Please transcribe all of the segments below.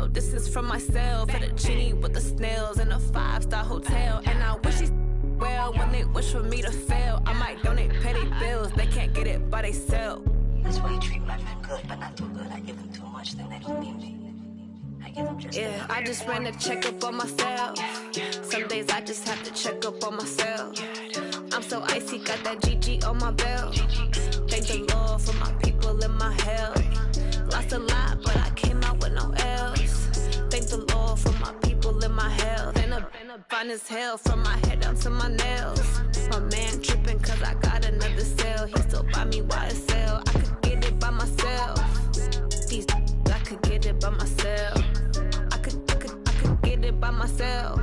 no distance from myself. For the genie with the snails in a 5-star hotel. And I wish these well when they wish for me to fail. I might donate petty bills, they can't get it by they sell. That's why you treat my men good, but not too good. I give them too much, then they don't need me. I give them just yeah, I just ran a checkup on myself. Some days I just have to check up on myself. I'm so icy, got that GG on my belt. Thank the Lord for my people in my health. Lost a lot, but I came out with no else. Thank the Lord for my people in my health. And a fine as hell from my head down to my nails. My man tripping cause I got another sale. He still buy me YSL. I could get it by myself. These I could get it by myself. I could get it by myself.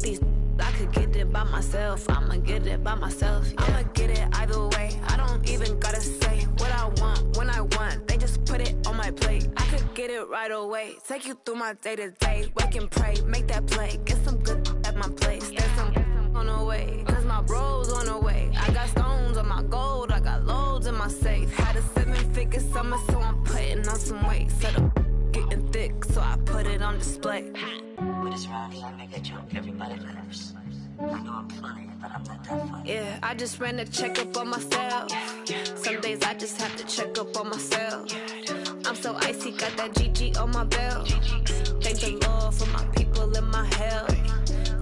These I could get it by myself. I'ma get it by myself. Yeah. I'ma get it either way. I don't even gotta say what I want when I want. They just put it on my plate. I could get it right away. Take you through my day to day. Wake and pray, make that play. Get some good at my place. There's some on the way. Cause my bro's on the way. I got stones on my gold. I got loads in my safe. Had a 7-figure summer, so I'm putting on some weight. Set up getting thick, so I put it on display. With this round here, I make a joke, everybody laughs. I know I'm funny, but I'm not that funny. Yeah, I just ran a checkup on myself. Some days I just have to check up on myself. I'm so icy, got that GG on my belt. Thank the Lord for my people in my health.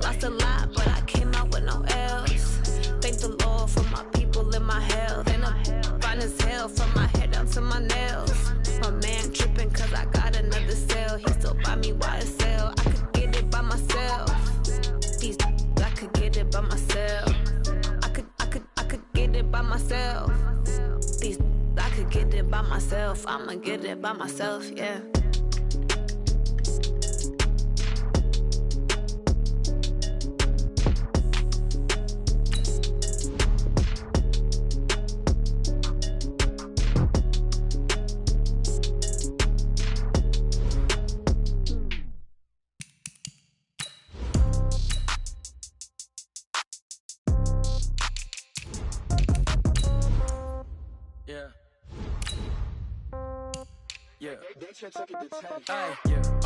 Lost a lot, but I came out with no else. Thank the Lord for my people in my health. And I'm fine as hell from my head down to my nails. My man tripping cause I got another sale. He still buy me YSL. I could get it by myself. These I could get it by myself. I could get it by myself. These I could get it by myself. I'ma get it by myself, yeah.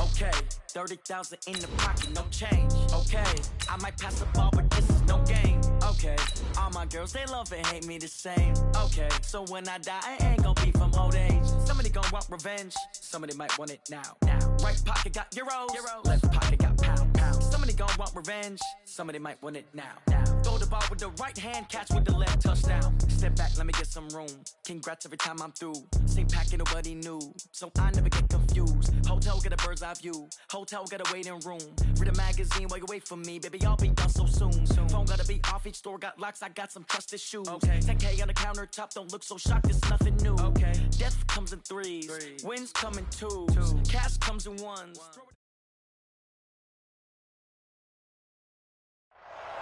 Okay, 30,000 in the pocket, no change. Okay, I might pass the ball, but this is no game. Okay, all my girls, they love and hate me the same. Okay, so when I die, I ain't gon' be from old age. Somebody gon' want revenge, somebody might want it now. Right pocket got euros, left pocket got pounds. Somebody gon' want revenge, somebody might want it now. Throw the ball with the right hand, catch with the left, touchdown. Step back, let me get some room. Congrats every time I'm through. Same packet, nobody knew, so I never get confused. Hotel get a bird's eye view. Hotel got a waiting room. Read a magazine while you wait for me, baby. I'll be done so soon. Phone gotta be off. Each store got locks. I got some trusted shoes. Okay. 10K on the countertop. Don't look so shocked. It's nothing new. Okay. Death comes in threes. Wins come in twos. Cash comes in ones.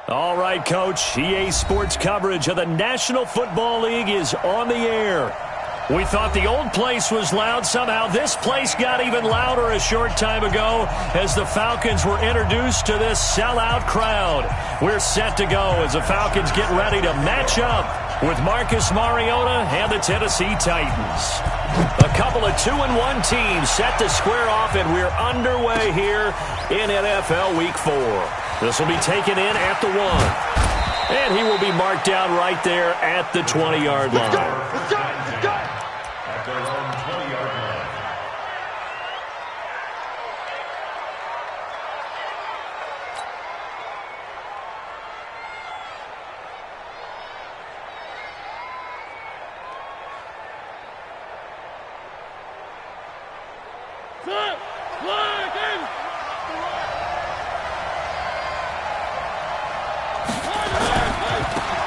All right, Coach. EA Sports coverage of the National Football League is on the air. We thought the old place was loud. Somehow this place got even louder a short time ago as the Falcons were introduced to this sellout crowd. We're set to go as the Falcons get ready to match up with Marcus Mariota and the Tennessee Titans. A couple of 2-1 teams set to square off, and we're underway here in NFL Week 4. This will be taken in at the 1. And he will be marked down right there at the 20-yard line. Let's go! At their own 20-yard line.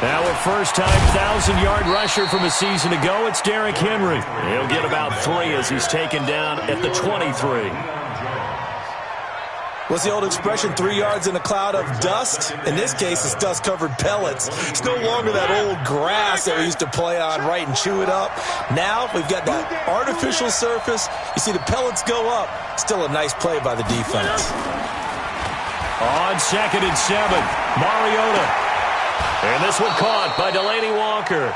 Now a first-time 1,000-yard rusher from a season ago, it's Derrick Henry. He'll get about 3 as he's taken down at the 23. What's the old expression, 3 yards in a cloud of dust? In this case, it's dust-covered pellets. It's no longer that old grass that we used to play on, right, and chew it up. Now we've got that artificial surface. You see the pellets go up. Still a nice play by the defense. On 2nd and 7, Mariota. And this one caught by Delaney Walker.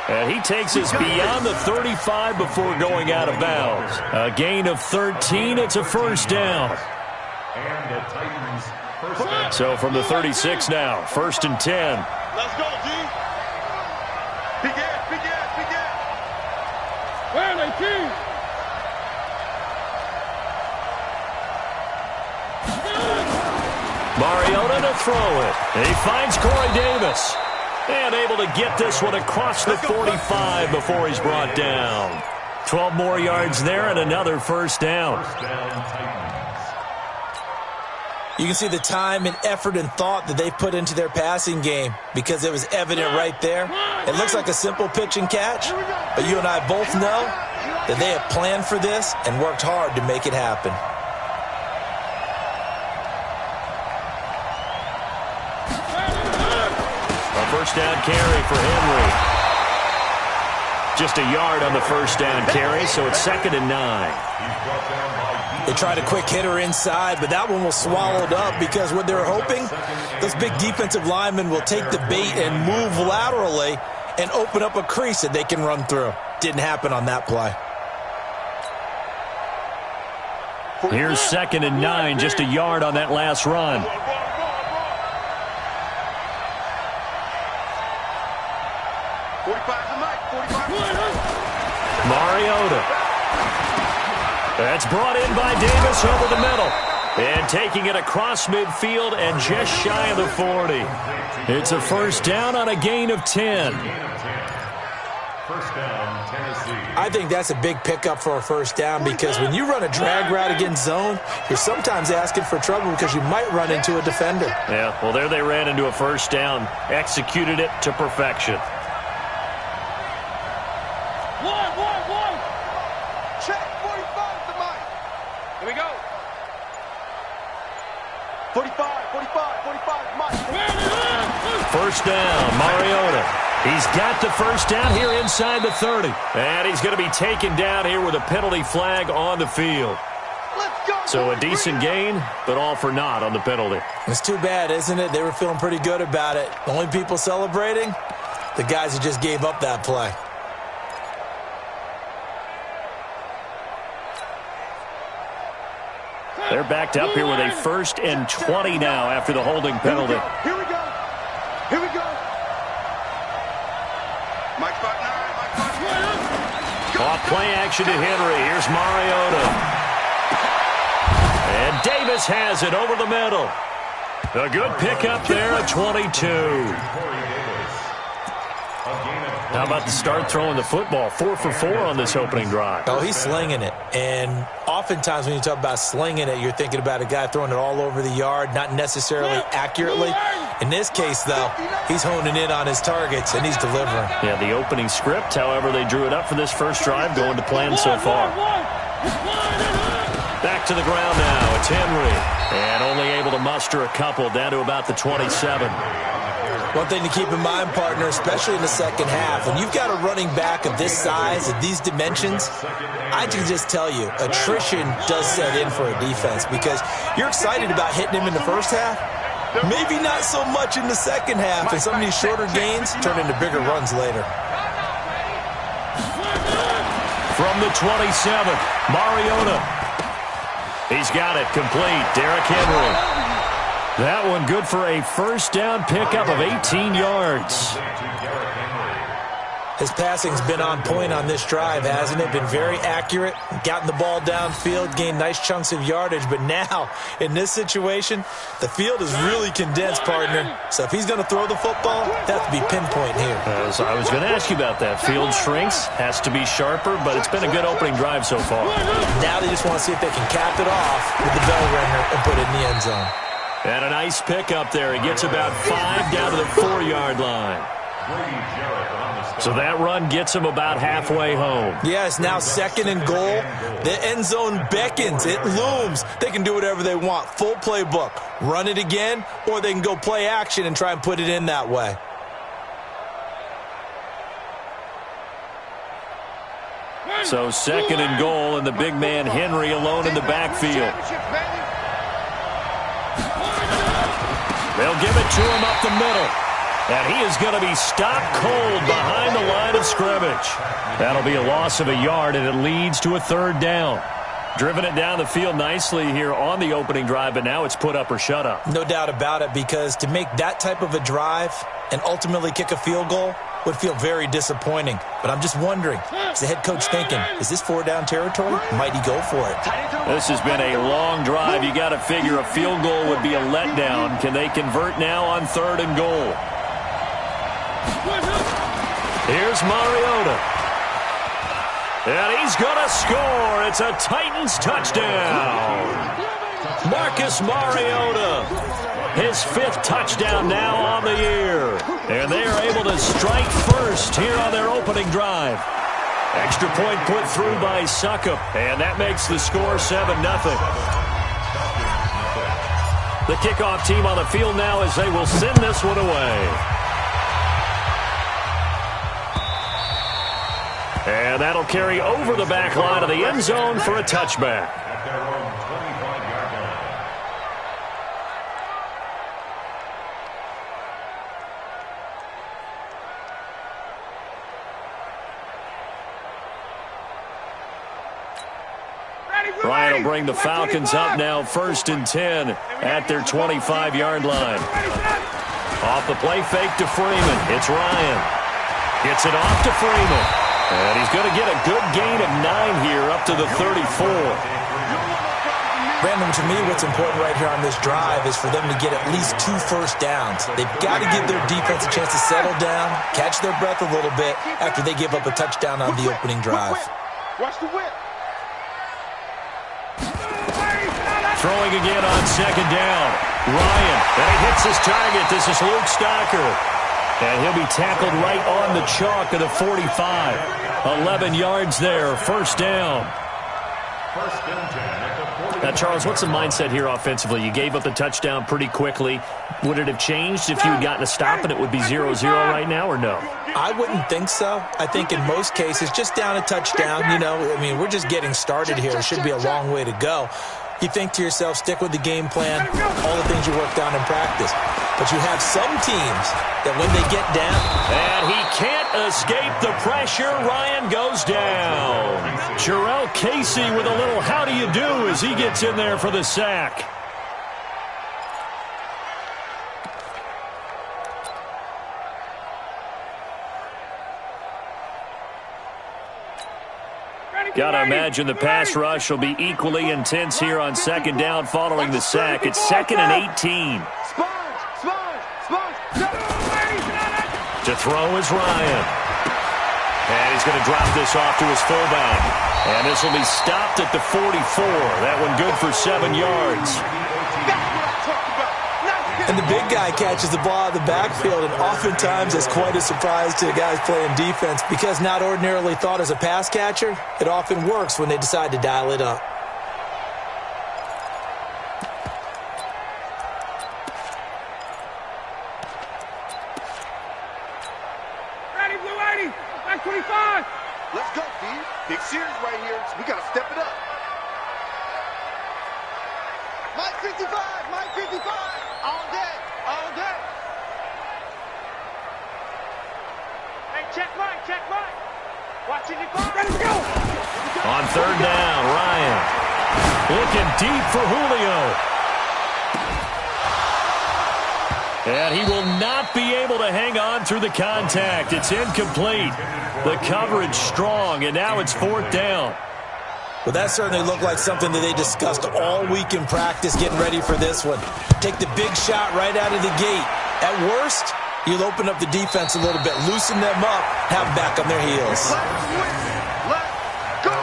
And he takes us beyond the 35 before going out of bounds. A gain of 13. It's a first down. And the Titans first down. So from the 36 now, 1st and 10. Let's go, D. Big ass, big ass, big ass. Where are they, King? Mariota to throw it. And he finds Corey Davis. And able to get this one across the 45 before he's brought down. 12 more yards there and another first down. First down, Titans. You can see the time and effort and thought that they put into their passing game because it was evident right there. It looks like a simple pitch and catch, but you and I both know that they have planned for this and worked hard to make it happen. A first down carry for Henry. Just a yard on the first down carry, so it's 2nd and 9. They tried a quick hitter inside, but that one was swallowed up because what they're hoping, those big defensive linemen will take the bait and move laterally and open up a crease that they can run through. Didn't happen on that play. Here's 2nd and 9, just a yard on that last run. 45 to Mike, 45. Mariota. That's brought in by Davis over the middle. And taking it across midfield and just shy of the 40. It's a first down on a gain of 10. First down, Tennessee. I think that's a big pickup for a first down because when you run a drag route against zone, you're sometimes asking for trouble because you might run into a defender. Yeah, well, there they ran into a first down. Executed it to perfection. One. Check 45 to Mike. Here we go. 45, Mike. First down, Mariota. He's got the first down here inside the 30. And he's going to be taken down here with a penalty flag on the field. Let's go. So a decent gain, but all for naught on the penalty. It's too bad, isn't it? They were feeling pretty good about it. The only people celebrating, the guys who just gave up that play. They're backed up here with a 1st and 20 now after the holding penalty. Here we go. Mike 5'9", Off play action to Henry. Here's Mariota. And Davis has it over the middle. A good pickup there at 22. How about the start throwing the football? 4 for 4 on this opening drive. Oh, he's slinging it. And oftentimes when you talk about slinging it, you're thinking about a guy throwing it all over the yard, not necessarily accurately. In this case, though, he's honing in on his targets, and he's delivering. Yeah, the opening script, however, they drew it up for this first drive, going to plan so far. Back to the ground now. It's Henry. And only able to muster a couple down to about the 27. One thing to keep in mind, partner, especially in the second half, when you've got a running back of this size, of these dimensions, I can just tell you, attrition does set in for a defense because you're excited about hitting him in the first half. Maybe not so much in the second half, and some of these shorter gains turn into bigger runs later. From the 27, Mariota. He's got it complete. Derrick Henry. That one good for a first down pickup of 18 yards. His passing's been on point on this drive, hasn't it? Been very accurate, gotten the ball downfield, gained nice chunks of yardage. But now, in this situation, the field is really condensed, partner. So if he's going to throw the football, it has to be pinpoint here. So I was going to ask you about that. Field shrinks, has to be sharper, but it's been a good opening drive so far. Now they just want to see if they can cap it off with the bell ringer and put it in the end zone. And a nice pickup there. He gets about 5 down to the 4-yard line. So that run gets him about halfway home. Yes, now 2nd and goal. The end zone beckons. It looms. They can do whatever they want. Full playbook. Run it again, or they can go play action and try and put it in that way. So 2nd and goal, and the big man Henry alone in the backfield. They'll give it to him up the middle. And he is going to be stopped cold behind the line of of scrimmage. That'll be a loss of a yard, and it leads to a 3rd down. Driven it down the field nicely here on the opening drive, but now it's put up or shut up. No doubt about it, because to make that type of a drive and ultimately kick a field goal would feel very disappointing. But I'm just wondering, is the head coach thinking, is this 4-down territory? Might he go for it? This has been a long drive. You got to figure a field goal would be a letdown. Can they convert now on 3rd and goal? Here's Mariota. And he's going to score. It's a Titans touchdown. Marcus Mariota, his 5th touchdown now on the year. And they are able to strike first here on their opening drive. Extra point put through by Succop, and that makes the score 7-0. The kickoff team on the field now as they will send this one away. And that'll carry over the back line of the end zone for a touchback. Ryan will bring the Falcons up now 1st and 10 at their 25-yard line. Off the play fake to Freeman. It's Ryan. Gets it off to Freeman. And he's going to get a good gain of 9 here up to the 34. Brandon, to me, what's important right here on this drive is for them to get at least 2 first downs. They've got to give their defense a chance to settle down, catch their breath a little bit after they give up a touchdown on the opening drive. Watch the whip. Throwing again on 2nd down. Ryan, and he hits his target. This is Luke Stocker. And he'll be tackled right on the chalk of the 45. 11 yards there, 1st down. Now, Charles, what's the mindset here offensively? You gave up the touchdown pretty quickly. Would it have changed if you had gotten a stop and it would be 0-0 right now, or no? I wouldn't think so. I think in most cases, just down a touchdown, you know, I mean, we're just getting started here. It should be a long way to go. You think to yourself, stick with the game plan, all the things you worked on in practice. But you have some teams that when they get down. And he can't escape the pressure. Ryan goes down. Jarrell Casey with a little how do you do as he gets in there for the sack. Got to imagine the pass rush will be equally intense here on 2nd down following the sack. It's 2nd and 18. To throw is Ryan. And he's going to drop this off to his fullback. And this will be stopped at the 44. That one good for 7 yards. And the big guy catches the ball out of the backfield, and oftentimes it's quite a surprise to the guys playing defense because not ordinarily thought as a pass catcher, it often works when they decide to dial it up. Ready, Blue 80, back 25. Let's go, D. Big series right here. We got to step it up. Mike 55, Mike 55. All day, all day. Hey, check Mike, check Mike. Watching it go. Ready to go. On 3rd down, Ryan looking deep for Julio. And he will not be able to hang on through the contact. It's incomplete. The coverage strong, and now it's 4th down. Well, that certainly looked like something that they discussed all week in practice getting ready for this one. Take the big shot right out of the gate. At worst, you'll open up the defense a little bit, loosen them up, have them back on their heels. Let's go.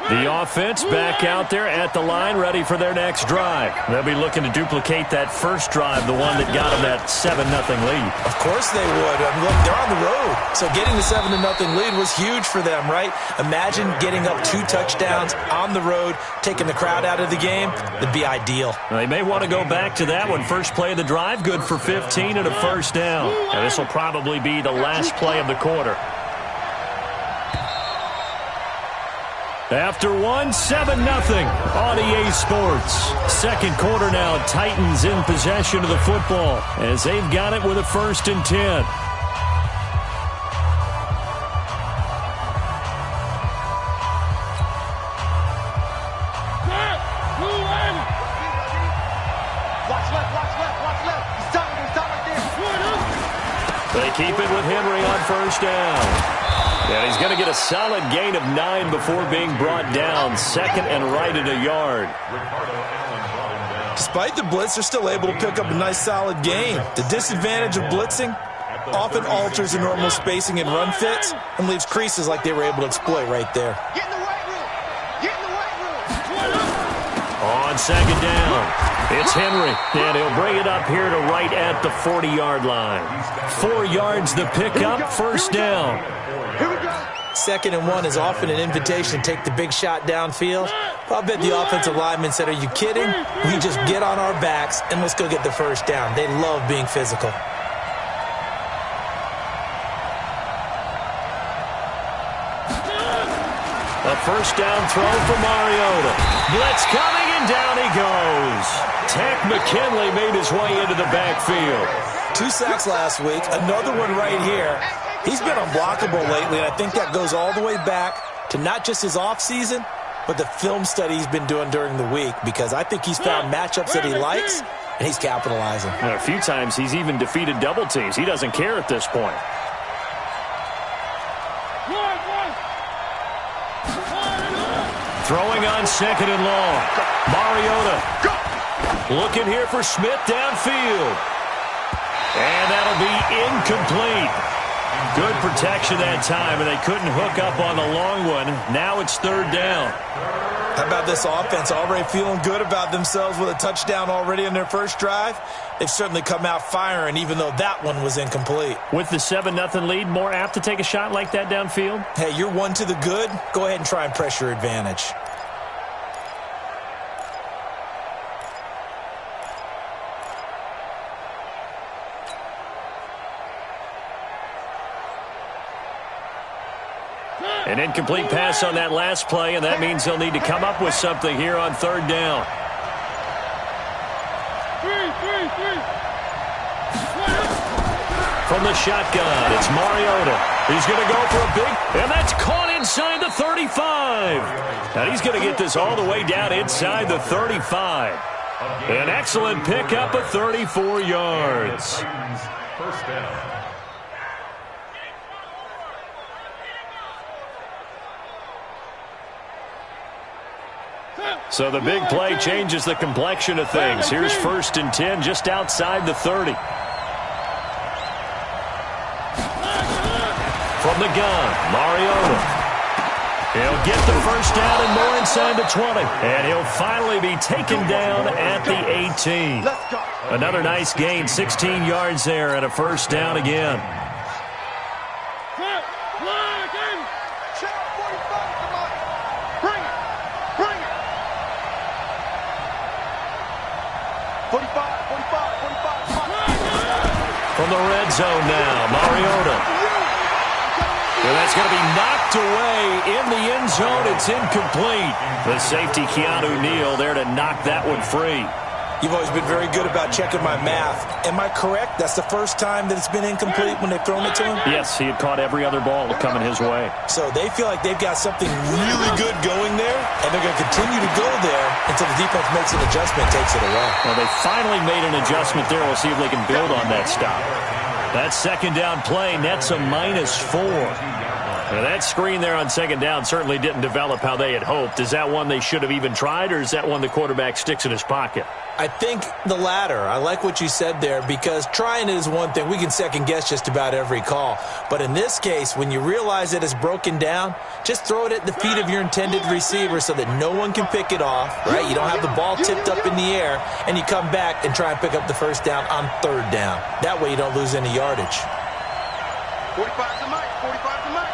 The offense back out there at the line, ready for their next drive. They'll be looking to duplicate that first drive, the one that got them that 7-0 lead. Of course they would. I mean, look, they're on the road. So getting the 7-0 lead was huge for them, right? Imagine getting up 2 touchdowns on the road, taking the crowd out of the game. That'd be ideal. Now, they may want to go back to that one. First play of the drive, good for 15 and a 1st down. Now, this will probably be the last play of the quarter. After 7-0 on EA Sports. Second quarter now, Titans in possession of the football as they've got it with a 1st and 10. They keep it with Henry on 1st down. And he's going to get a solid gain of 9 before being brought down. 2nd and right at a yard. Despite the blitz, they're still able to pick up a nice solid gain. The disadvantage of blitzing often alters the normal spacing and run fits and leaves creases like they were able to exploit right there. Get in the weight room. Get in the weight room. On 2nd down. It's Henry, and he'll bring it up here to right at the 40-yard line. 4 yards the pickup, 1st down. 2nd and 1 is often an invitation to take the big shot downfield. I'll bet the offensive lineman said, are you kidding? We just get on our backs, and let's go get the 1st down. They love being physical. A 1st down throw for Mariota. Blitz coming, and down he goes. Tank McKinley made his way into the backfield. 2 sacks last week, another one right here. He's been unblockable lately, and I think that goes all the way back to not just his offseason, but the film study he's been doing during the week, because I think he's found matchups that he likes, and he's capitalizing. And a few times he's even defeated double teams. He doesn't care at this point. Throwing on 2nd and long. Mariota looking here for Smith downfield. And that'll be incomplete. Good protection that time, and they couldn't hook up on the long one. Now it's 3rd down. How about this offense? Already feeling good about themselves with a touchdown already in their first drive. They've certainly come out firing, even though that one was incomplete. With the 7-0 lead, more apt to take a shot like that downfield? Hey, you're 1 to the good. Go ahead and try and press your advantage. An incomplete pass on that last play, and that means they'll need to come up with something here on 3rd down. From the shotgun, it's Mariota. He's going to go for a big, and that's caught inside the 35. And he's going to get this all the way down inside the 35. An excellent pickup of 34 yards. 1st down. So the big play changes the complexion of things. Here's 1st and 10 just outside the 30. From the gun, Mariota. He'll get the 1st down and more inside the 20. And he'll finally be taken down at the 18. Another nice gain, 16 yards there and a 1st down again. 45. From the red zone now, Mariota. And that's going to be knocked away in the end zone. It's incomplete. The safety, Keanu Neal, there to knock that one free. You've always been very good about checking my math. Am I correct? That's the first time that it's been incomplete when they've thrown it to him? Yes, he had caught every other ball coming his way. So they feel like they've got something really good going there, and they're going to continue to go there until the defense makes an adjustment, takes it away. Well, they finally made an adjustment there. We'll see if they can build on that stop. That 2nd down play nets a -4. Now, that screen there on 2nd down certainly didn't develop how they had hoped. Is that one they should have even tried, or is that one the quarterback sticks in his pocket? I think the latter. I like what you said there, because trying it is one thing. We can second-guess just about every call. But in this case, when you realize that it's broken down, just throw it at the feet of your intended receiver so that no one can pick it off, right? You don't have the ball tipped up in the air, and you come back and try and pick up the 1st down on 3rd down. That way you don't lose any yardage. 45 to Mike. 45 to Mike.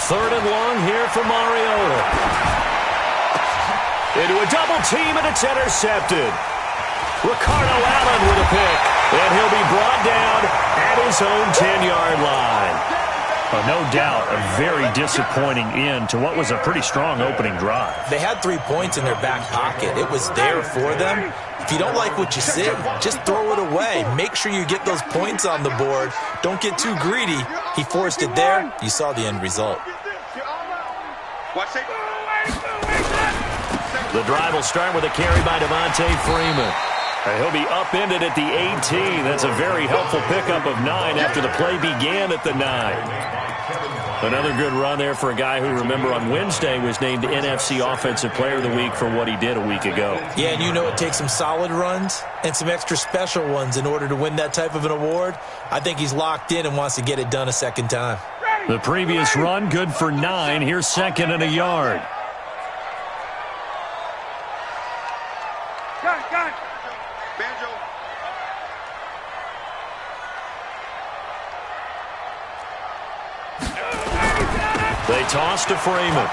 3rd and long here for Mariota. Into a double team, and it's intercepted. Ricardo Allen with a pick, and he'll be brought down at his own 10-yard line. No doubt, a very disappointing end to what was a pretty strong opening drive. They had 3 points in their back pocket. It was there for them. If you don't like what you see, just throw it away. Make sure you get those points on the board. Don't get too greedy. He forced it there. You saw the end result. The drive will start with a carry by Devontae Freeman. He'll be upended at the 18. That's a very helpful pickup of 9 after the play began at the 9. Another good run there for a guy who, remember, on Wednesday was named NFC Offensive Player of the Week for what he did a week ago. Yeah, and you know it takes some solid runs and some extra special ones in order to win that type of an award. I think he's locked in and wants to get it done a second time. The previous run, good for 9. Here's 2nd and a yard. Got it. Banjo. They toss to Freeman.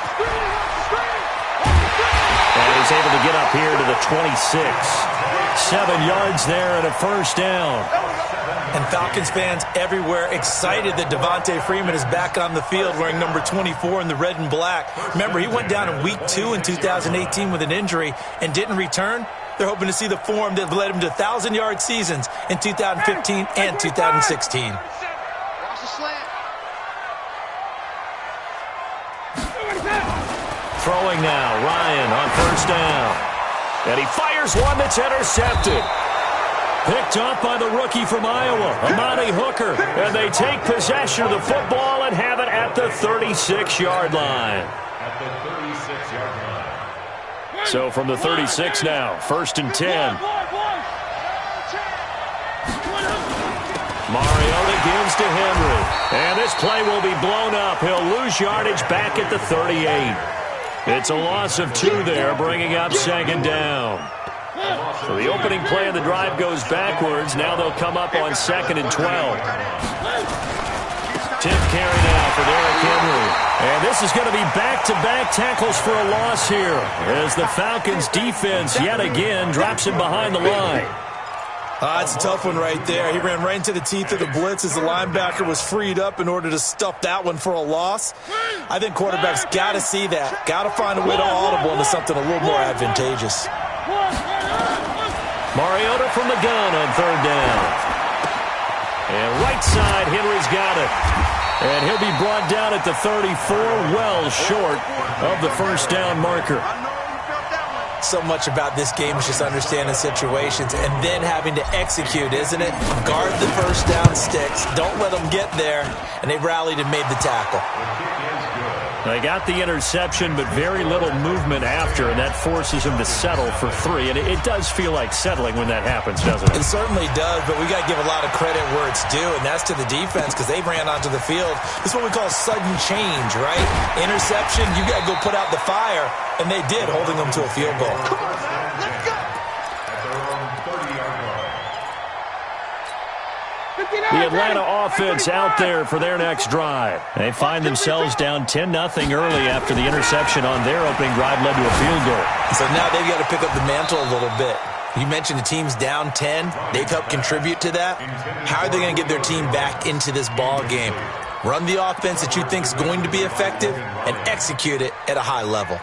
And he's able to get up here to the 26. 7 yards there and a first down. And Falcons fans everywhere excited that Devontae Freeman is back on the field wearing number 24 in the red and black. Remember, he went down in week 2 in 2018 with an injury and didn't return. They're hoping to see the form that led him to 1,000-yard seasons in 2015 and 2016. Throwing now, Ryan on first down. And he fires one that's intercepted. Picked up by the rookie from Iowa, Amani Hooker. And they take possession of the football and have it at the 36-yard line. So from the 36 now, 1st and 10. Mariota gives to Henry. And this play will be blown up. He'll lose yardage back at the 38. It's a loss of 2 there, bringing up 2nd down. So the opening play of the drive goes backwards. Now they'll come up on 2nd and 12. Tip carry now for Derrick Henry. And this is going to be back-to-back tackles for a loss here as the Falcons defense yet again drops him behind the line. It's a tough one right there. He ran right into the teeth of the blitz as the linebacker was freed up in order to stuff that one for a loss. I think quarterbacks got to see that. Got to find a way to audible into something a little more advantageous. Mariota from the gun on 3rd down. And right side, Henry's got it. And he'll be brought down at the 34, well short of the first down marker. So much about this game is just understanding situations and then having to execute, isn't it? Guard the first down sticks. Don't let them get there. And they rallied and made the tackle. They got the interception, but very little movement after, and that forces them to settle for 3. And it does feel like settling when that happens, doesn't it? It certainly does, but we got to give a lot of credit where it's due, and that's to the defense because they ran onto the field. This is what we call sudden change, right? Interception, you got to go put out the fire, and they did, holding them to a field goal. The Atlanta offense out there for their next drive. They find themselves down 10-0 early after the interception on their opening drive led to a field goal. So now they've got to pick up the mantle a little bit. You mentioned the team's down 10. They've helped contribute to that. How are they going to get their team back into this ball game? Run the offense that you think is going to be effective and execute it at a high level.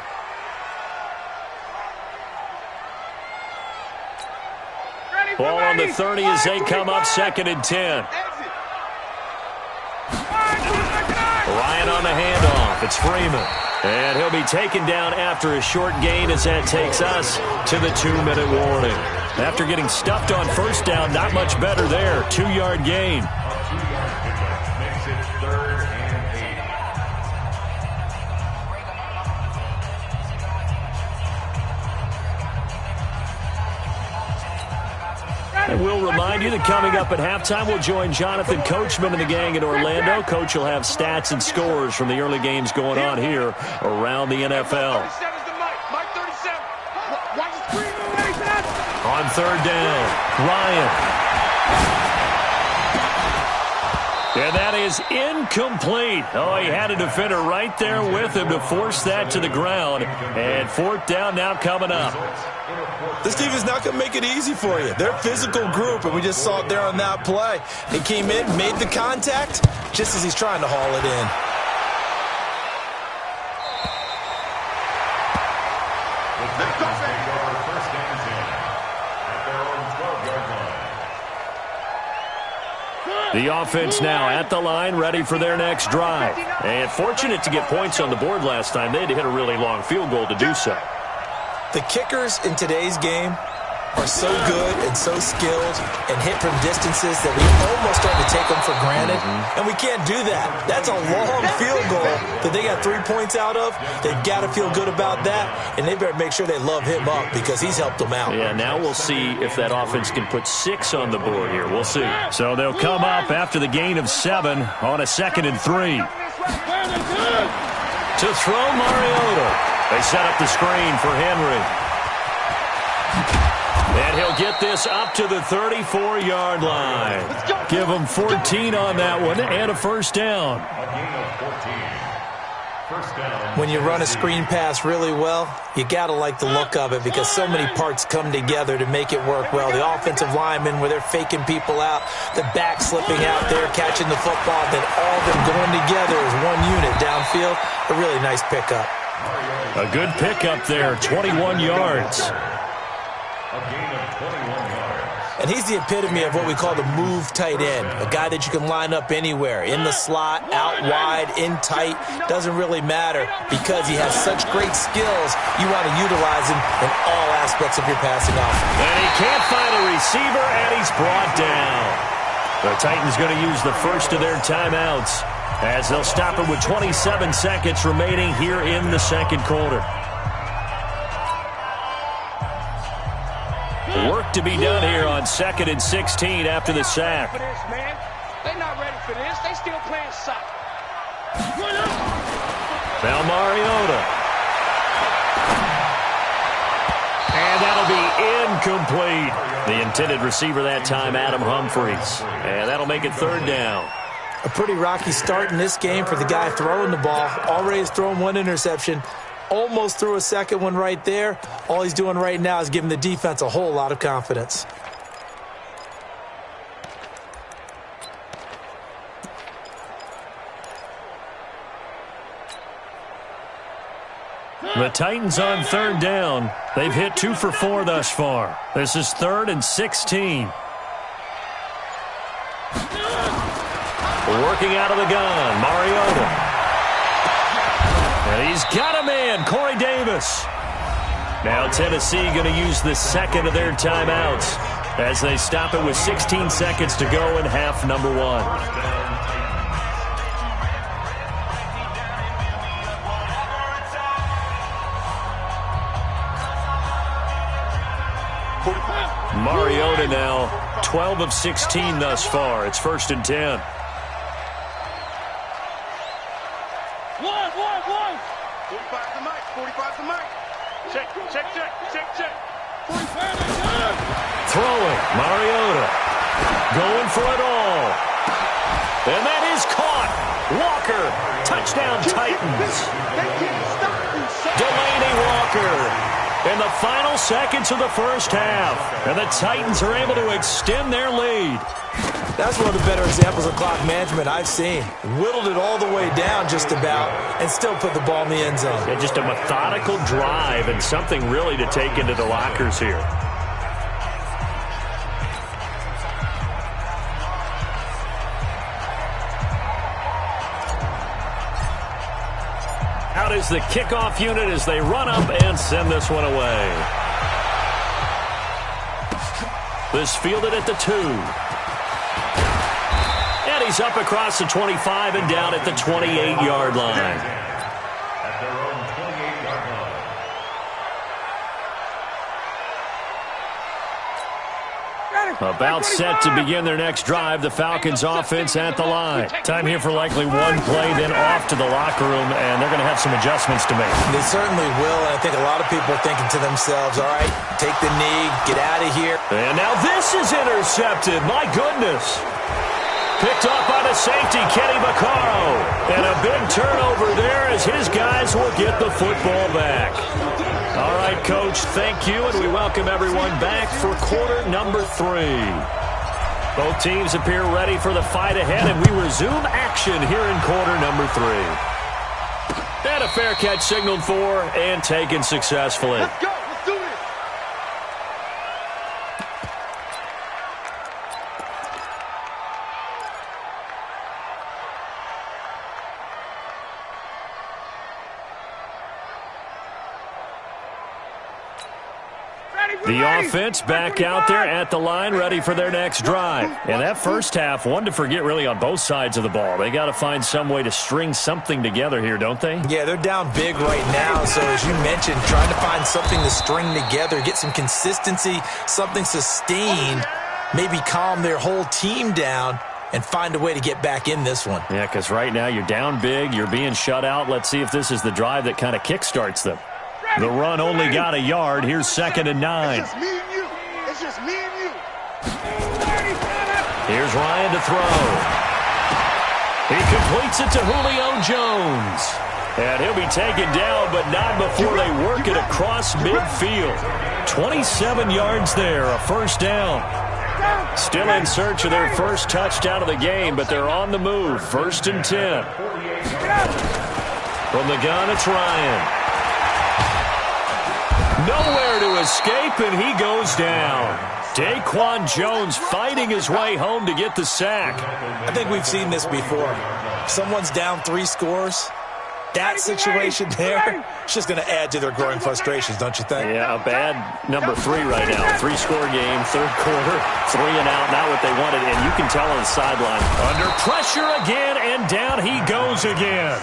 Ball on the 30 as they come up 2nd and 10. Ryan on the handoff. It's Freeman. And he'll be taken down after a short gain as that takes us to the 2-minute warning. After getting stuffed on first down, not much better there. 2-yard gain. And we'll remind you that coming up at halftime, we'll join Jonathan Coachman and the gang in Orlando. Coach will have stats and scores from the early games going on here around the NFL. On 3rd down, Ryan. And that is incomplete. Oh, he had a defender right there with him to force that to the ground. And fourth down now coming up. This team is not going to make it easy for you. They're a physical group, and we just saw it there on that play. He came in, made the contact, just as he's trying to haul it in. The offense now at the line, ready for their next drive. And fortunate to get points on the board last time. They had to hit a really long field goal to do so. The kickers in today's game are so good and so skilled and hit from distances that we almost start to take them for granted. And we can't do that. That's a long field goal that they got 3 points out of. They've got to feel good about that, and they better make sure they love him up because he's helped them out. Yeah, now we'll see if that offense can put 6 on the board here. We'll see. So they'll come up after the gain of 7 on a 2nd and 3. To throw Mariota. They set up the screen for Henry. And he'll get this up to the 34-yard line. Give him 14 on that one and a first down. When you run a screen pass really well, you got to like the look of it because so many parts come together to make it work well. The offensive linemen, where they're faking people out, the back slipping out there, catching the football, then all of them going together as one unit downfield. A really nice pickup. A good pickup there, 21 yards. And he's the epitome of what we call the move tight end, a guy that you can line up anywhere, in the slot, out wide, in tight, doesn't really matter because he has such great skills, you want to utilize him in all aspects of your passing offense. And he can't find a receiver, and he's brought down. The Titans going to use the first of their timeouts as they'll stop it with 27 seconds remaining here in the second quarter. Work to be done here on 2nd and 16 after the sack. They're not ready for this. They still playing soccer. Now Mariota. And that'll be incomplete. The intended receiver that time, Adam Humphries. And that'll make it 3rd down. A pretty rocky start in this game for the guy throwing the ball. Already has thrown 1 interception. Almost threw a second one right there. All he's doing right now is giving the defense a whole lot of confidence. The Titans on 3rd down. They've hit 2 for 4 thus far. This is 3rd and 16. Working out of the gun, Mariota. And he's got a man, Corey Davis. Now Tennessee going to use the 2nd of their timeouts as they stop it with 16 seconds to go in half number 1. Mariota now 12 of 16 thus far. It's 1st and 10. Throwing, Mariota, going for it all. And that is caught. Walker, touchdown Titans. Delaney Walker in the final seconds of the first half. And the Titans are able to extend their lead. That's one of the better examples of clock management I've seen. Whittled it all the way down just about and still put the ball in the end zone. Yeah, just a methodical drive and something really to take into the lockers here. Out is the kickoff unit as they run up and send this one away. This fielded at the 2. And he's up across the 25 and down at the 28-yard line. About set to begin their next drive, the Falcons offense at the line. Time here for likely one play, then off to the locker room, and they're going to have some adjustments to make. They certainly will, and I think a lot of people are thinking to themselves, all right, take the knee, get out of here. And now this is intercepted. My goodness. Picked off by the safety, Kenny Vaccaro. And a big turnover there as his guys will get the football back. All right, Coach, thank you, and we welcome everyone back for quarter number 3. Both teams appear ready for the fight ahead, and we resume action here in quarter number 3. And a fair catch signaled for and taken successfully. Let's go. Let's do this. The offense back out there at the line, ready for their next drive. And that first half, one to forget really on both sides of the ball. They got to find some way to string something together here, don't they? Yeah, they're down big right now. So as you mentioned, trying to find something to string together, get some consistency, something sustained, maybe calm their whole team down and find a way to get back in this one. Yeah, because right now you're down big, you're being shut out. Let's see if this is the drive that kind of kickstarts them. The run only got a yard. Here's 2nd and 9. It's just me and you. It's just me and you. Here's Ryan to throw. He completes it to Julio Jones. And he'll be taken down, but not before they work it across midfield. 27 yards there, a first down. Still in search of their first touchdown of the game, but they're on the move. 1st and 10. From the gun, it's Ryan. Nowhere to escape, and he goes down. Daquan Jones fighting his way home to get the sack. I think we've seen this before. Someone's down 3 scores. That situation there, it's just going to add to their growing frustrations, don't you think? Yeah, a bad number 3 right now. 3-score game, 3rd quarter, 3 and out, not what they wanted, and you can tell on the sideline. Under pressure again, and down he goes again.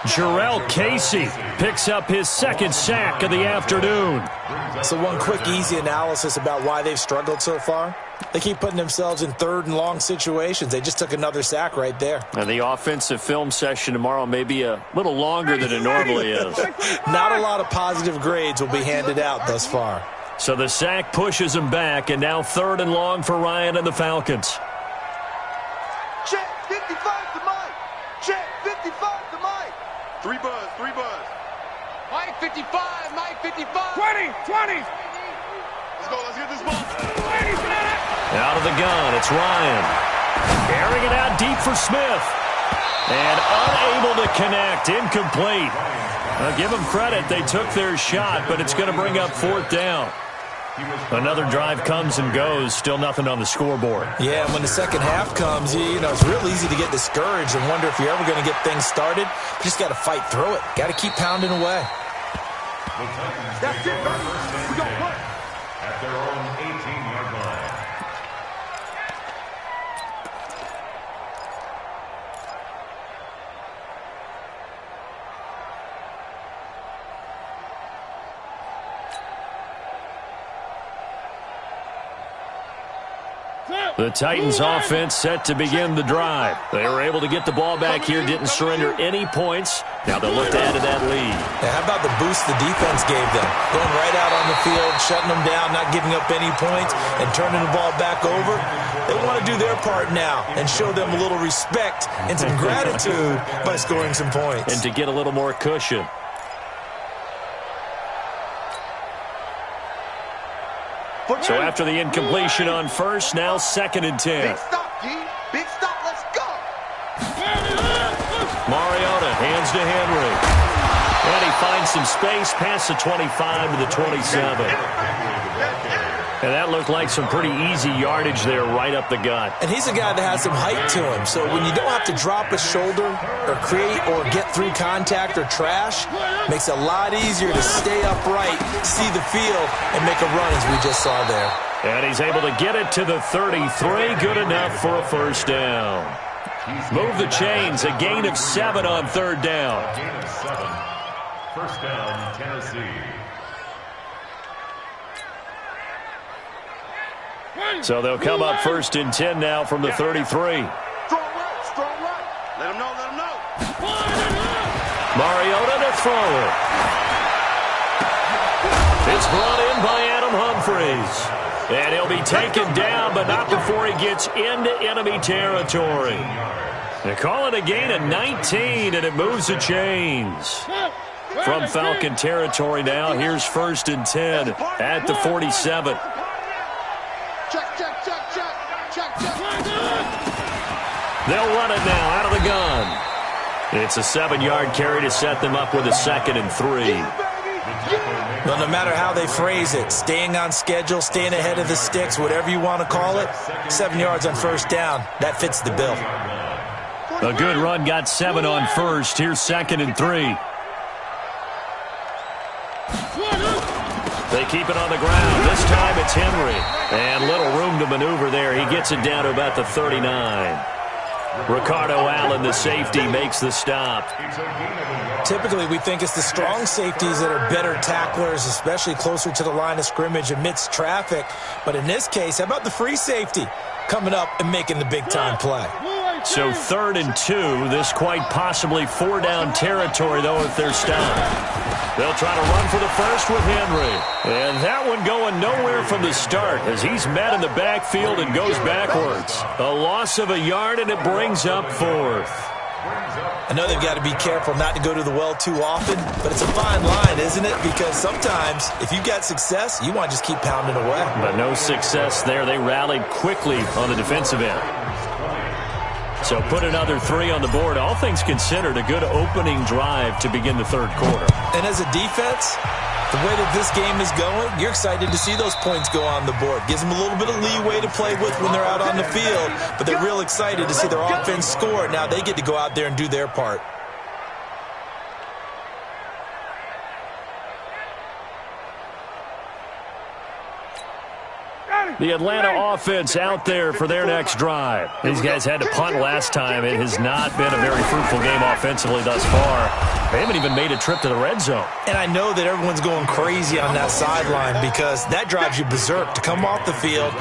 Jarrell Casey picks up his 2nd sack of the afternoon. So one quick, easy analysis about why they've struggled so far. They keep putting themselves in 3rd and long situations. They just took another sack right there. And the offensive film session tomorrow may be a little longer than it normally is. Not a lot of positive grades will be handed out thus far. So the sack pushes them back, and now 3rd and long for Ryan and the Falcons. Check 55 to Mike. Check 55 to Mike. 3 buzz. Mike 55, Mike 55. 20. Let's go, let's get this ball. Out of the gun, it's Ryan. Airing it out deep for Smith. And unable to connect, incomplete. Give them credit, they took their shot, but it's going to bring up 4th down. Another drive comes and goes, still nothing on the scoreboard. Yeah, and when the second half comes, you know, it's real easy to get discouraged and wonder if you're ever going to get things started. You just got to fight through it. Got to keep pounding away. That's it, baby. We gon' work. At their own 18-yard line. The Titans offense set to begin the drive. They were able to get the ball back here, didn't surrender any points. Now they'll look to add to that lead. Now, how about the boost the defense gave them? Going right out on the field, shutting them down, not giving up any points, and turning the ball back over. They want to do their part now and show them a little respect and some gratitude by scoring some points. And to get a little more cushion. So after the incompletion on first, now 2nd and 10. Big stop, G. Big stop. Let's go. Mariota hands to Henry. And he finds some space past the 25 to the 27. And that looked like some pretty easy yardage there right up the gut. And he's a guy that has some height to him. So when you don't have to drop a shoulder or create or get through contact or trash, makes it a lot easier to stay upright, see the field, and make a run as we just saw there. And he's able to get it to the 33. Good enough for a first down. Move the chains. A gain of 7 on 3rd down. Gain of 7. First down, Tennessee. So they'll come up 1st and 10 now from the 33. Strong right. Let him know. Mariota to throw it. It's brought in by Adam Humphries. And he'll be taken down, but not before he gets into enemy territory. They call it a gain of 19, and it moves the chains. From Falcon territory now, here's 1st and 10 at the 47. They'll run it now out of the gun. It's a 7-yard carry to set them up with a 2nd and 3. Well, no matter how they phrase it, staying on schedule, staying ahead of the sticks, whatever you want to call it, 7 yards on 1st down, that fits the bill. A good run got 7 on 1st. Here's 2nd and 3. They keep it on the ground. This time it's Henry. And little room to maneuver there. He gets it down to about the 39. Ricardo Allen, the safety, makes the stop. Typically, we think it's the strong safeties that are better tacklers, especially closer to the line of scrimmage amidst traffic. But in this case, how about the free safety coming up and making the big-time play? So 3rd and 2. This quite possibly 4-down territory, though, if they're stopped. They'll try to run for the first with Henry. And that one going nowhere from the start as he's met in the backfield and goes backwards. A loss of a yard, and it brings up 4th. I know they've got to be careful not to go to the well too often, but it's a fine line, isn't it? Because sometimes, if you've got success, you want to just keep pounding away. But no success there. They rallied quickly on the defensive end. So put another 3 on the board. All things considered, a good opening drive to begin the 3rd quarter. And as a defense, the way that this game is going, you're excited to see those points go on the board. Gives them a little bit of leeway to play with when they're out on the field, but they're real excited to see their offense score. Now they get to go out there and do their part. The Atlanta offense out there for their next drive. These guys had to punt last time. It has not been a very fruitful game offensively thus far. They haven't even made a trip to the red zone. And I know that everyone's going crazy on that sideline because that drives you berserk to come off the field,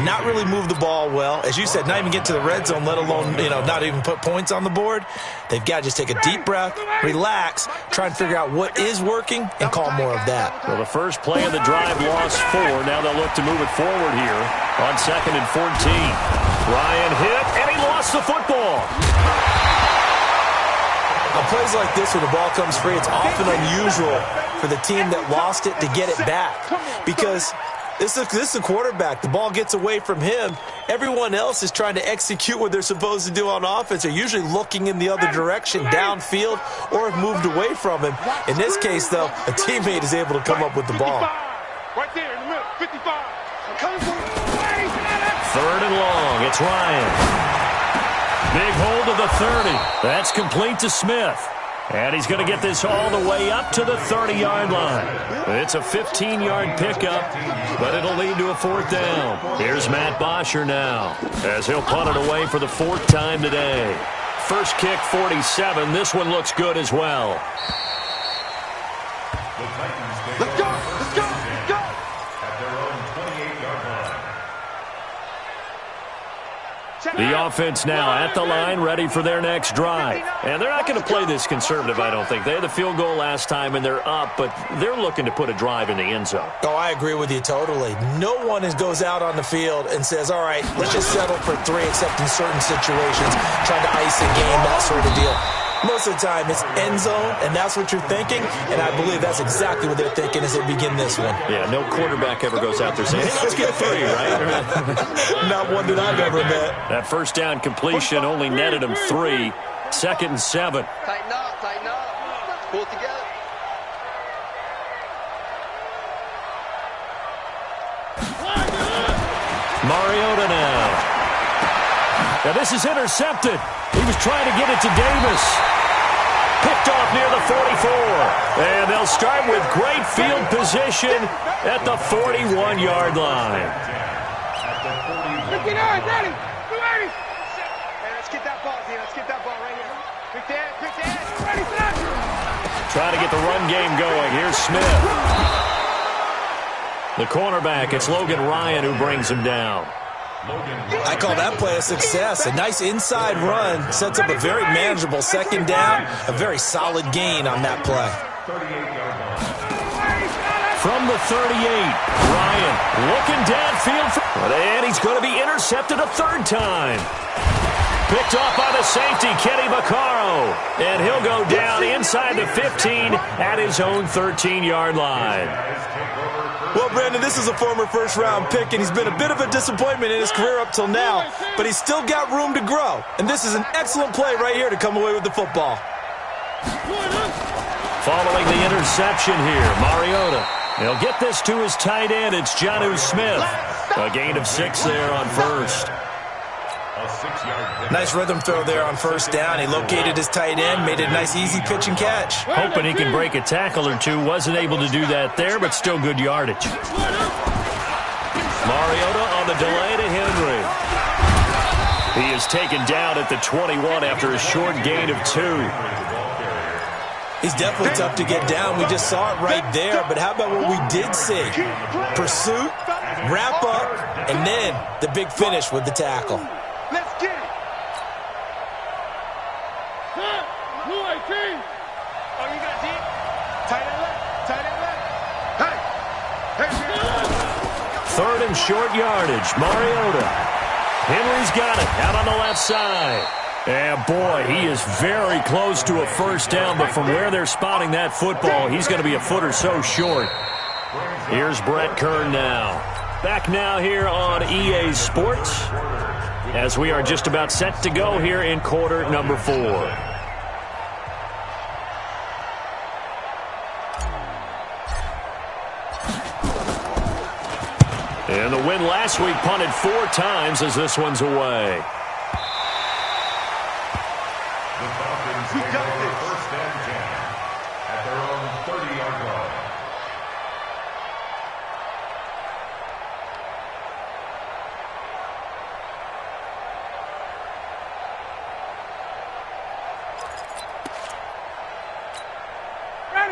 not really move the ball well. As you said, not even get to the red zone, let alone, not even put points on the board. They've got to just take a deep breath, relax, try and figure out what is working, and call more of that. Well, the first play of the drive lost 4. Now they'll look to move it forward here on 2nd and 14. Ryan hit, and he lost the football. On plays like this where the ball comes free, it's often unusual for the team that lost it to get it back because this is a quarterback. The ball gets away from him. Everyone else is trying to execute what they're supposed to do on offense. They're usually looking in the other direction, downfield, or have moved away from him. In this case, though, a teammate is able to come up with the ball. Right there in the middle, 55. 3rd and long. It's Ryan. Big hold of the 30. That's complete to Smith. And he's going to get this all the way up to the 30-yard line. It's a 15-yard pickup, but it'll lead to a 4th down. Here's Matt Bosher now as he'll punt it away for the 4th time today. First kick, 47. This one looks good as well. Let's go! Let's go! Let's go! At their own 28-yard line. The offense now at the line, ready for their next drive. And they're not going to play this conservative, I don't think. They had the field goal last time, and they're up, but they're looking to put a drive in the end zone. Oh, I agree with you totally. No one goes out on the field and says, all right, let's just settle for 3, except in certain situations, trying to ice a game, that sort of deal. Most of the time, it's end zone, and that's what you're thinking, and I believe that's exactly what they're thinking as they begin this one. Yeah, no quarterback ever goes out there saying, hey, let's get 3, right? Not one that I've ever met. That first down completion only netted him 3. 2nd and 7. Tighten up. Pull it together. Mariota now. Now this is intercepted. He was trying to get it to Davis. Picked off near the 44. And they'll start with great field position at the 41-yard line. 59, ready. Hey, let's get that ball, Z. Let's get that ball right here. Quick there. Ready, set. Trying to get the run game going. Here's Smith. The cornerback, it's Logan Ryan who brings him down. I call that play a success. A nice inside run sets up a very manageable 2nd down. A very solid gain on that play. from the 38. Ryan looking downfield. And he's going to be intercepted a third time. Picked off by the safety, Kenny Vaccaro. And he'll go down inside the 15 at his own 13-yard line. Well, Brandon, this is a former first-round pick, and he's been a bit of a disappointment in his career up till now, but he's still got room to grow. And this is an excellent play right here to come away with the football. Following the interception here, Mariota. He'll get this to his tight end. It's Jonnu Smith. A gain of 6 there on first. Nice rhythm throw there on first down. He located his tight end, made a nice easy pitch and catch. Hoping he can break a tackle or two. Wasn't able to do that there, but still good yardage. Mariota on the delay to Henry. He is taken down at the 21 after a short gain of 2. He's definitely tough to get down. We just saw it right there, but how about what we did see? Pursuit, wrap up, and then the big finish with the tackle. Let's get it. Oh, you got deep? Tight end left. Tight end left. Hey. Third and short yardage. Mariota. Henry's got it out on the left side. And, boy, he is very close to a first down, but from where they're spotting that football, he's going to be a foot or so short. Here's Brett Kern now. Back now here on EA Sports as we are just about set to go here in quarter number 4. And the win last week punted 4 times as this one's away. We got this. First and 10 at their own 30-yard line.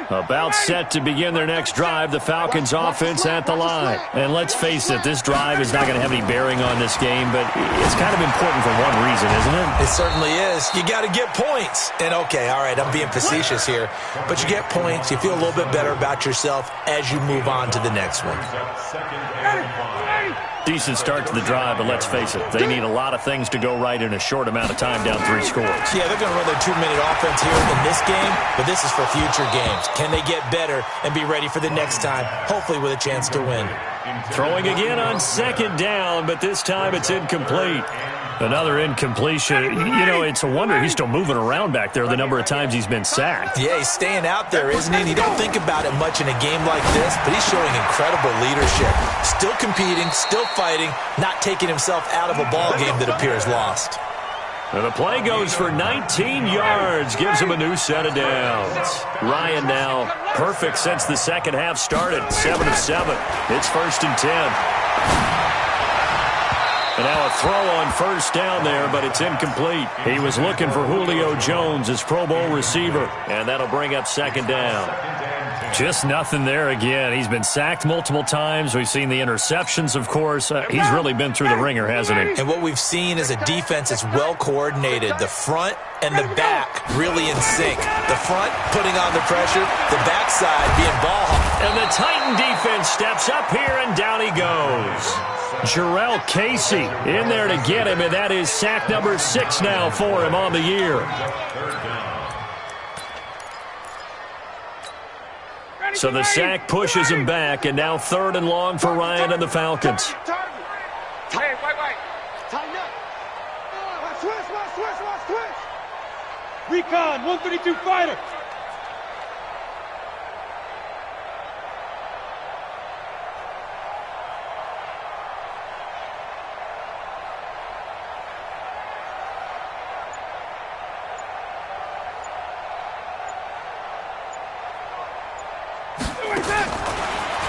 About set to begin their next drive, the Falcons offense at the line. And let's face it, this drive is not going to have any bearing on this game, but it's kind of important for one reason, isn't it? It certainly is. You got to get points. And, okay, all right, I'm being facetious here, but you get points, you feel a little bit better about yourself as you move on to the next one. Decent start to the drive, but let's face it, they need a lot of things to go right in a short amount of time down 3 scores. Yeah, they're going to run their 2-minute offense here in this game, but this is for future games. Can they get better and be ready for the next time, hopefully with a chance to win? Throwing again on second down, but this time it's incomplete. Another incompletion. You know, it's a wonder he's still moving around back there the number of times he's been sacked. Yeah, he's staying out there, isn't he? And you don't think about it much in a game like this, but he's showing incredible leadership. Still competing, still fighting, not taking himself out of a ball game that appears lost. And the play goes for 19 yards, gives him a new set of downs. Ryan now perfect since the second half started, 7 of 7. It's 1st and 10. And now a throw on first down there, but it's incomplete. He was looking for Julio Jones, his Pro Bowl receiver, and that'll bring up second down. Just nothing there again. He's been sacked multiple times. We've seen the interceptions, of course. He's really been through the ringer, hasn't he? And what we've seen is a defense that's well coordinated. The front and the back really in sync. The front putting on the pressure, the backside being ball hawk. And the Titan defense steps up here, and down he goes. Jarrell Casey in there to get him, and that is sack number 6 now for him on the year. So the sack pushes him back, and now 3rd and long for Ryan and the Falcons. Hey, wait. Tighten up. Switch. Recon, 132 fighter.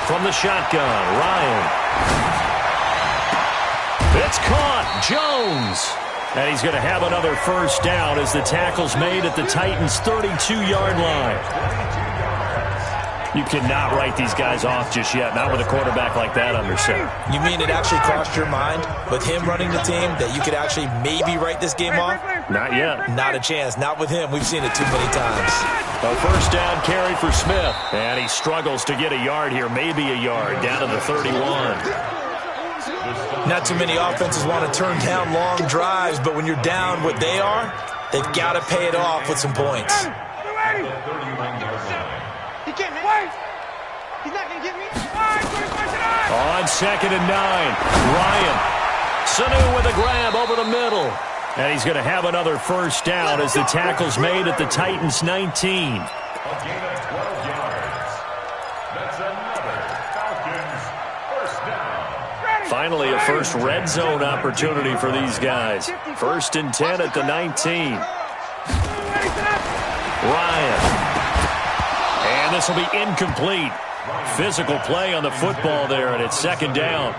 From the shotgun, Ryan. It's caught. Jones. And he's going to have another first down as the tackle's made at the Titans' 32-yard line. You cannot write these guys off just yet, not with a quarterback like that under center. You mean it actually crossed your mind with him running the team that you could actually maybe write this game off? Not yet. Not a chance. Not with him. We've seen it too many times. A first down carry for Smith. And he struggles to get a yard here, maybe a yard, down to the 31. Not too many offenses want to turn down long drives, but when you're down what they are, they've got to pay it off with some points. He can't wait. He's not going to get me. On 2nd and 9, Ryan. Sanu with a grab over the middle. And he's going to have another first down as the tackle's made at the Titans' 19. A gain of 12 yards. That's another Falcons first down. Finally, a first red zone opportunity for these guys. 1st and 10 at the 19. Ryan. And this will be incomplete. Physical play on the football there, and it's 2nd down.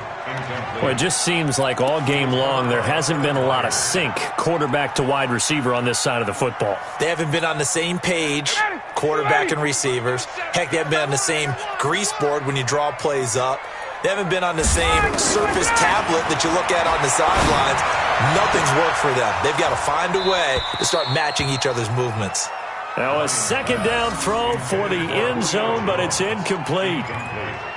Well, it just seems like all game long there hasn't been a lot of sync quarterback to wide receiver on this side of the football. They haven't been on the same page, quarterback and receivers. Heck, they haven't been on the same grease board when you draw plays up. They haven't been on the same Surface tablet that you look at on the sidelines. Nothing's worked for them. They've got to find a way to start matching each other's movements. Now a 2nd down throw for the end zone, but it's incomplete.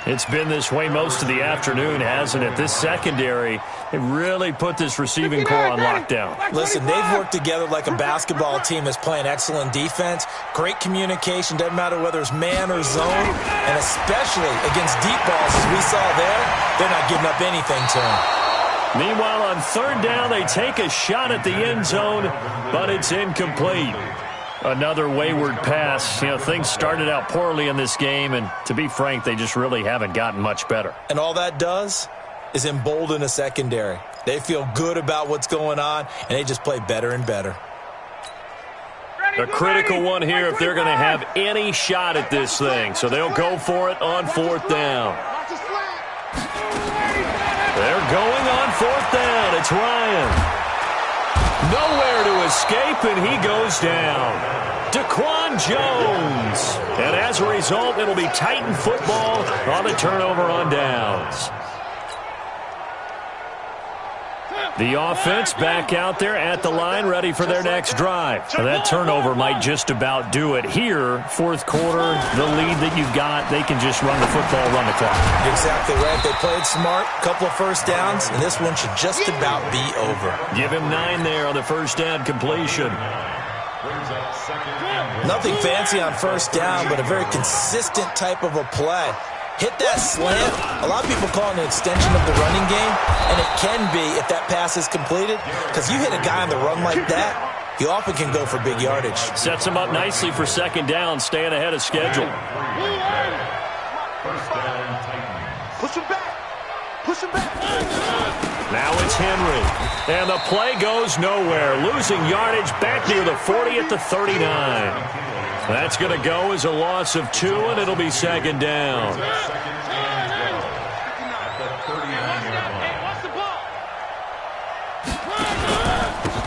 It's been this way most of the afternoon, hasn't it? This secondary, it really put this receiving core on lockdown. Listen, they've worked together like a basketball team that's playing excellent defense. Great communication, doesn't matter whether it's man or zone, and especially against deep balls, as we saw there, they're not giving up anything to them. Meanwhile, on 3rd down, they take a shot at the end zone, but it's incomplete. Another wayward pass. You know, things started out poorly in this game, and to be frank, they just really haven't gotten much better. And all that does is embolden a secondary. They feel good about what's going on, and they just play better and better. A critical one here if they're going to have any shot at this thing. So they'll go for it on 4th down. They're going on 4th down. It's Ryan. Nowhere to escape, and he goes down. Daquan Jones. And as a result, it'll be Titan football on the turnover on downs. The offense back out there at the line, ready for their next drive. So that turnover might just about do it here. 4th quarter, the lead that you've got, they can just run the football, run the clock. Exactly right. They played smart, couple of first downs, and this one should just about be over. Give him 9 there on the first down completion. Nothing fancy on first down, but a very consistent type of a play. Hit that slant. A lot of people call it an extension of the running game, and it can be if that pass is completed, because you hit a guy on the run like that, he often can go for big yardage. Sets him up nicely for 2nd down, staying ahead of schedule. Push him back. Push him back. Now it's Henry, and the play goes nowhere. Losing yardage back near the 40 at the 39. That's going to go as a loss of 2, and it'll be 2nd down.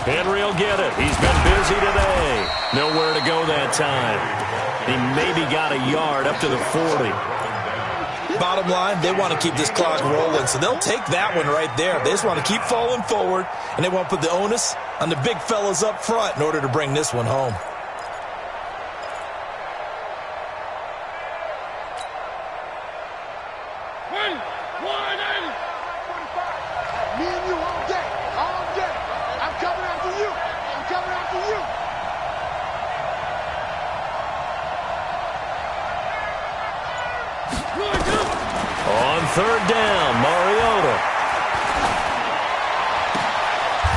Henry will get it. He's been busy today. Nowhere to go that time. He maybe got a yard up to the 40. Bottom line, they want to keep this clock rolling, so they'll take that one right there. They just want to keep falling forward, and they want to put the onus on the big fellas up front in order to bring this one home. Me and you all day. All day. I'm coming after you. I'm coming after you. On 3rd down, Mariota.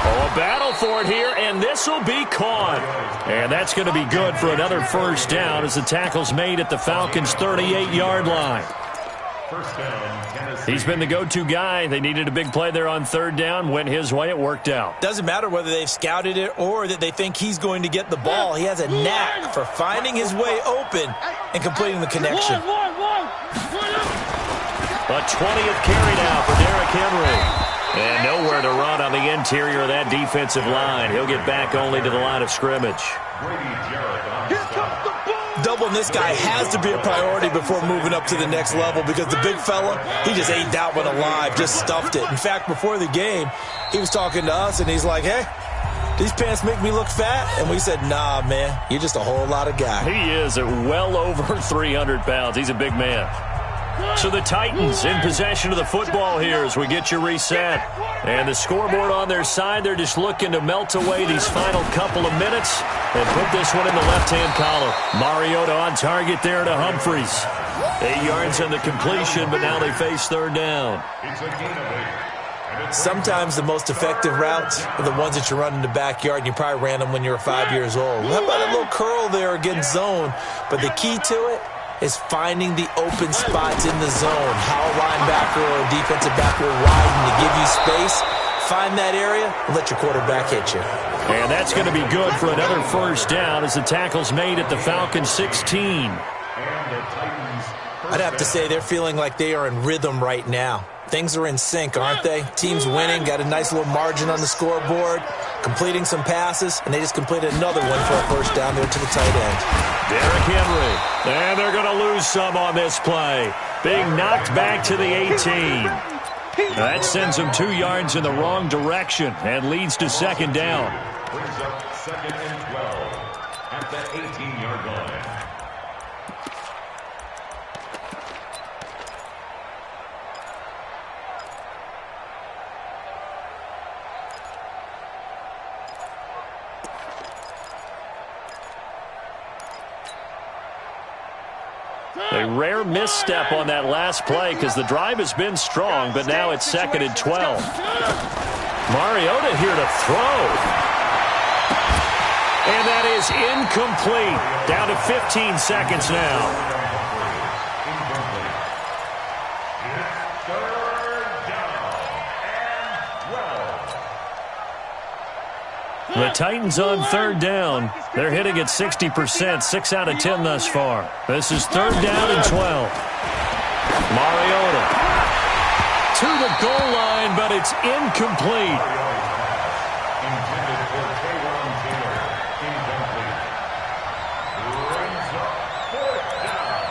Oh, a battle for it here, and this will be caught. And that's going to be good for another first down as the tackle's made at the Falcons' 38-yard line. First down, Tennessee. He's been the go-to guy. They needed a big play there on 3rd down. Went his way. It worked out. Doesn't matter whether they've scouted it or that they think he's going to get the ball. He has a knack for finding his way open and completing the connection. A 20th carry now for Derrick Henry. And nowhere to run on the interior of that defensive line. He'll get back only to the line of scrimmage. Brady Jarrett on doubling this guy has to be a priority before moving up to the next level because the big fella, he just ate that one alive, just stuffed it. In fact, before the game, he was talking to us, and he's like, hey, these pants make me look fat? And we said, nah, man, you're just a whole lot of guy. He is at well over 300 pounds. He's a big man. So the Titans in possession of the football here as we get you reset. And the scoreboard on their side, they're just looking to melt away these final couple of minutes and put this one in the left-hand column. Mariota on target there to Humphries. 8 yards on the completion, but now they face third down. Sometimes the most effective routes are the ones that you run in the backyard, and you probably ran them when you were 5 years old. How about a little curl there against zone? But the key to it is finding the open spots in the zone. How a linebacker or a defensive back will widen to give you space. Find that area and let your quarterback hit you. And that's going to be good for another first down as the tackle's made at the Falcons 16. I'd have to say they're feeling like they are in rhythm right now. Things are in sync, aren't they? Team's winning, got a nice little margin on the scoreboard, completing some passes, and they just completed another one for a first down there to the tight end. Derrick Henry, and they're going to lose some on this play. Being knocked back to the 18. That sends them 2 yards in the wrong direction and leads to second down. Brings up second and 12 at the 18-yard line. A rare misstep on that last play because the drive has been strong, but now it's second and 12. Mariota here to throw. And that is incomplete. Down to 15 seconds now. The Titans on third down. They're hitting at 60%, 6 out of 10 thus far. This is third down and 12. Mariota to the goal line, but it's incomplete. Intended for Taywan Taylor. Incomplete. Brings up fourth down.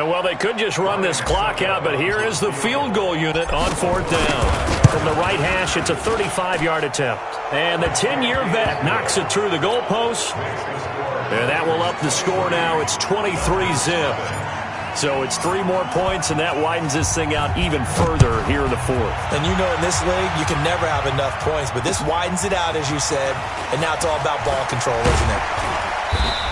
Well, they could just run this clock out, but here is the field goal unit on fourth down. From the right hash, it's a 35-yard attempt. And the 10-year vet knocks it through the goalpost. And that will up the score now. It's 23-zip. So it's 3 more points, and that widens this thing out even further here in the fourth. And you know in this league, you can never have enough points, but this widens it out, as you said, and now it's all about ball control, isn't it?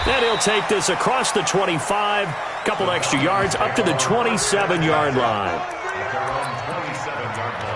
And he'll take this across the 25, couple extra yards, up to the 27-yard line. At their own 27-yard line.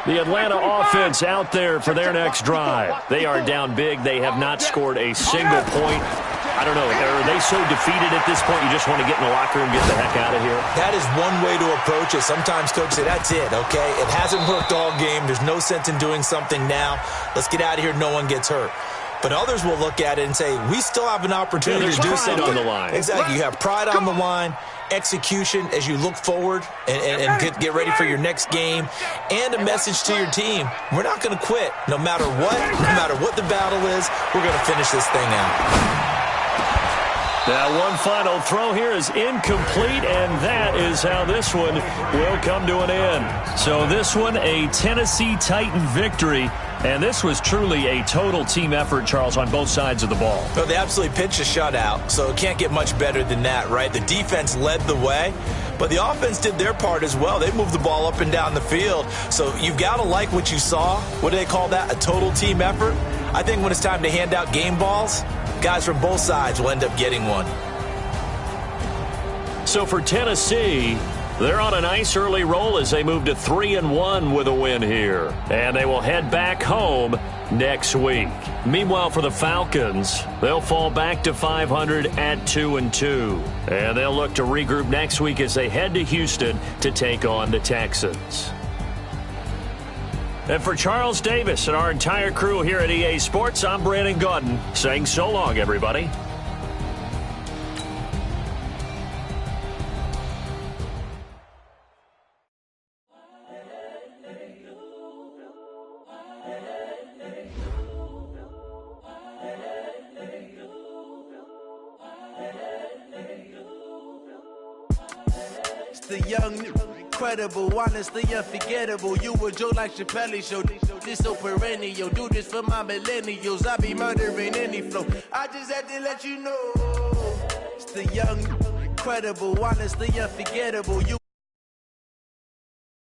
The Atlanta offense out there for their next drive. They are down big. They have not scored a single point. I don't know. Are they so defeated at this point you just want to get in the locker room and get the heck out of here? That is one way to approach it. Sometimes coaches say, that's it, okay? It hasn't worked all game. There's no sense in doing something now. Let's get out of here. No one gets hurt. But others will look at it and say, we still have an opportunity to do something. On the line. Exactly. You have pride on the line, execution as you look forward and get ready for your next game, and a message to your team. We're not going to quit. No matter what the battle is, we're going to finish this thing out. Now one final throw here is incomplete, and that is how this one will come to an end. So this one, a Tennessee Titan victory. And this was truly a total team effort, Charles, on both sides of the ball. Well, they absolutely pitched a shutout, so it can't get much better than that, right? The defense led the way, but the offense did their part as well. They moved the ball up and down the field. So you've got to like what you saw. What do they call that? A total team effort? I think when it's time to hand out game balls, guys from both sides will end up getting one. So for Tennessee, they're on a nice early roll as they move to 3-1 with a win here. And they will head back home next week. Meanwhile, for the Falcons, they'll fall back to 500 at 2-2. And they'll look to regroup next week as they head to Houston to take on the Texans. And for Charles Davis and our entire crew here at EA Sports, I'm Brandon Gaudin saying so long, everybody. the young, incredible, honestly unforgettable. You a joke like Chappelle Show. This so perennial. Do this for my millennials. I be murdering any flow. I just had to let you know. It's the young, incredible, honestly unforgettable. You